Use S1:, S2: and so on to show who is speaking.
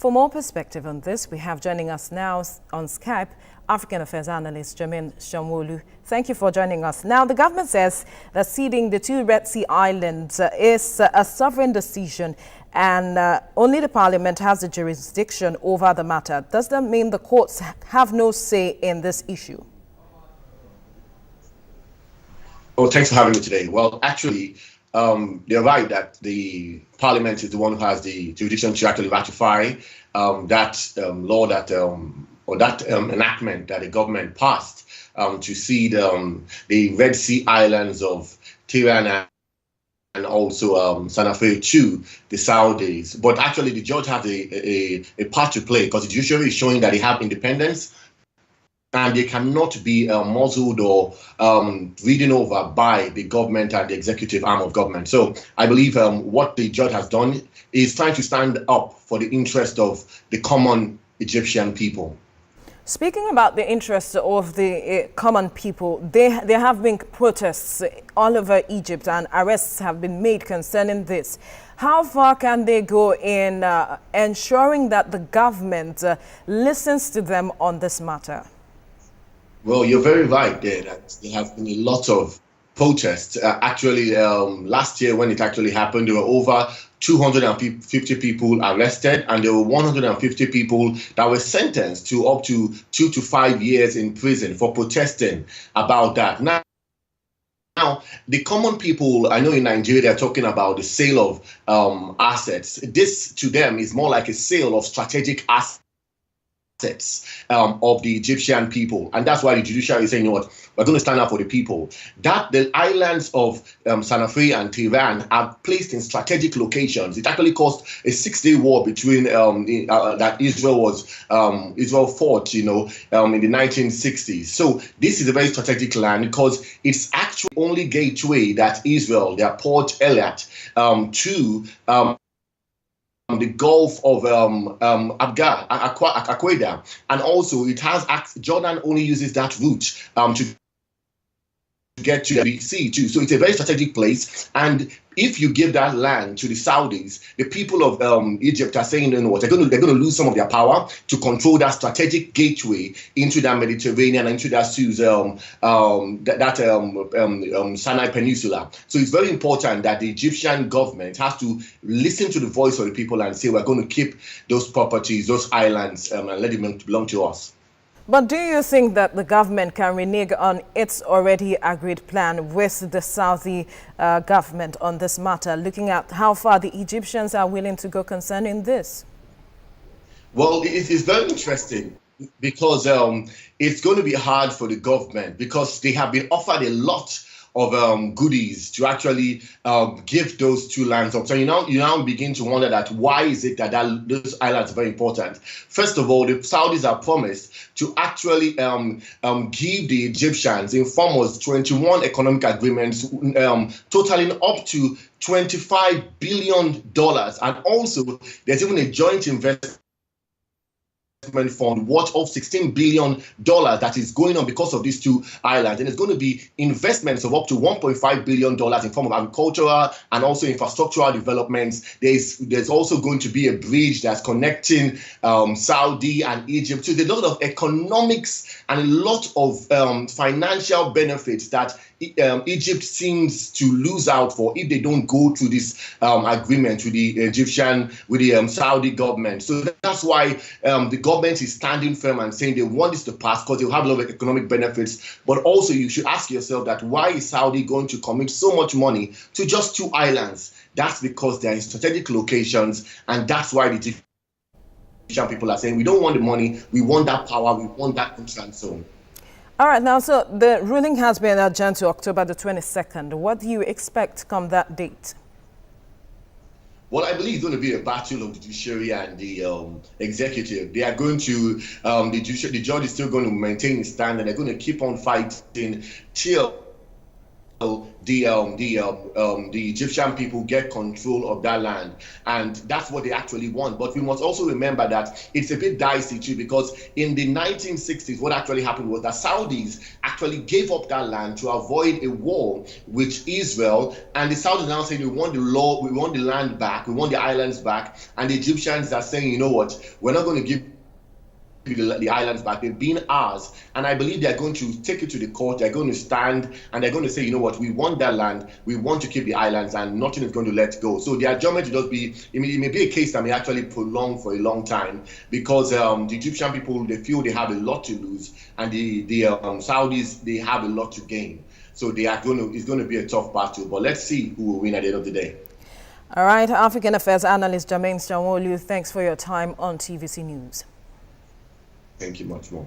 S1: For more perspective on this, we have joining us now on Skype African Affairs Analyst Jermaine Sanwoolu. Thank you for joining us. Now, the government says that ceding the two Red Sea islands is a sovereign decision and only the parliament has the jurisdiction over the matter. Does that mean the courts have no say in this issue?
S2: Oh, thanks for having me today. Well, actually, they're right that the parliament is the one who has the jurisdiction to actually ratify that law that or that enactment that the government passed to cede the Red Sea islands of Tehran and also Sanafe to the Saudis. But actually, the judge has a part to play because the judiciary is showing that they have independence and they cannot be muzzled or ridden over by the government and the executive arm of government. So I believe what the judge has done is trying to stand up for the interest of the common Egyptian people.
S1: Speaking about the interests of the common people, there have been protests all over Egypt and arrests have been made concerning this. How far can they go in ensuring that the government listens to them on this matter?
S2: Well, you're very right there that there have been a lot of protests. Actually, last year when it actually happened, there were over 250 people arrested and there were 150 people that were sentenced to up to 2 to 5 years in prison for protesting about that. Now, the common people, I know in Nigeria, they're talking about the sale of assets. This to them is more like a sale of strategic assets of the Egyptian people. And that's why the judiciary is saying, you know what, we're going to stand up for the people. That the islands of Sanafe and Tehran are placed in strategic locations. It actually caused a 6-day war between that Israel fought, in the 1960s. So this is a very strategic land because it's actually the only gateway that Israel, their Port Elliot, to the Gulf of Aqaba, and also it has Jordan only uses that route to get to the sea too. So it's a very strategic place. And if you give that land to the Saudis, the people of Egypt are saying, you know what, they're going to lose some of their power to control that strategic gateway into that Mediterranean, into that Suez, Sinai Peninsula. So it's very important that the Egyptian government has to listen to the voice of the people and say, we're going to keep those properties, those islands, and let them belong to us.
S1: But do you think that the government can renege on its already agreed plan with the Saudi government on this matter, looking at how far the Egyptians are willing to go concerning this?
S2: Well, it is very interesting because it's going to be hard for the government because they have been offered a lot of goodies to actually give those two lands up. So you now begin to wonder that why is it that those islands are very important? First of all, the Saudis are promised to actually give the Egyptians in form of 21 economic agreements totaling up to $25 billion. And also there's even a joint investment fund worth of $16 billion that is going on because of these two islands, and it's going to be investments of up to $1.5 billion in form of agricultural and also infrastructural developments. There's also going to be a bridge that's connecting Saudi and Egypt. So there's a lot of economics and a lot of financial benefits that Egypt seems to lose out for if they don't go to this agreement with the Saudi government. So that's why the government is standing firm and saying they want this to pass because they'll have a lot of economic benefits. But also you should ask yourself that why is Saudi going to commit so much money to just two islands? That's because they're in strategic locations, and that's why the Egyptian people are saying we don't want the money, we want that power, we want that neutral zone.
S1: All right, now, so the ruling has been adjourned to October the 22nd. What do you expect come that date?
S2: Well, I believe it's going to be a battle of the judiciary and the executive. They are going to, the judge is still going to maintain his stand, and they're going to keep on fighting till the Egyptian people get control of that land, and that's what they actually want. But we must also remember that it's a bit dicey too, because in the 1960s, what actually happened was that Saudis actually gave up that land to avoid a war with Israel, and the Saudis now saying we want the land back, we want the islands back, and the Egyptians are saying, you know what, we're not going to give the islands back. They've been ours, and I believe they're going to take it to the court. They're going to stand and they're going to say, you know what, we want that land, we want to keep the islands, and nothing is going to let go. So the adjournment will just be, it may be a case that may actually prolong for a long time, because the Egyptian people, they feel they have a lot to lose, and the Saudis, they have a lot to gain. So it's going to be a tough battle, but let's see who will win at the end of the day.
S1: All right, African Affairs analyst Jermaine Sanwoolu, thanks for your time on TVC News.
S2: Thank you much more.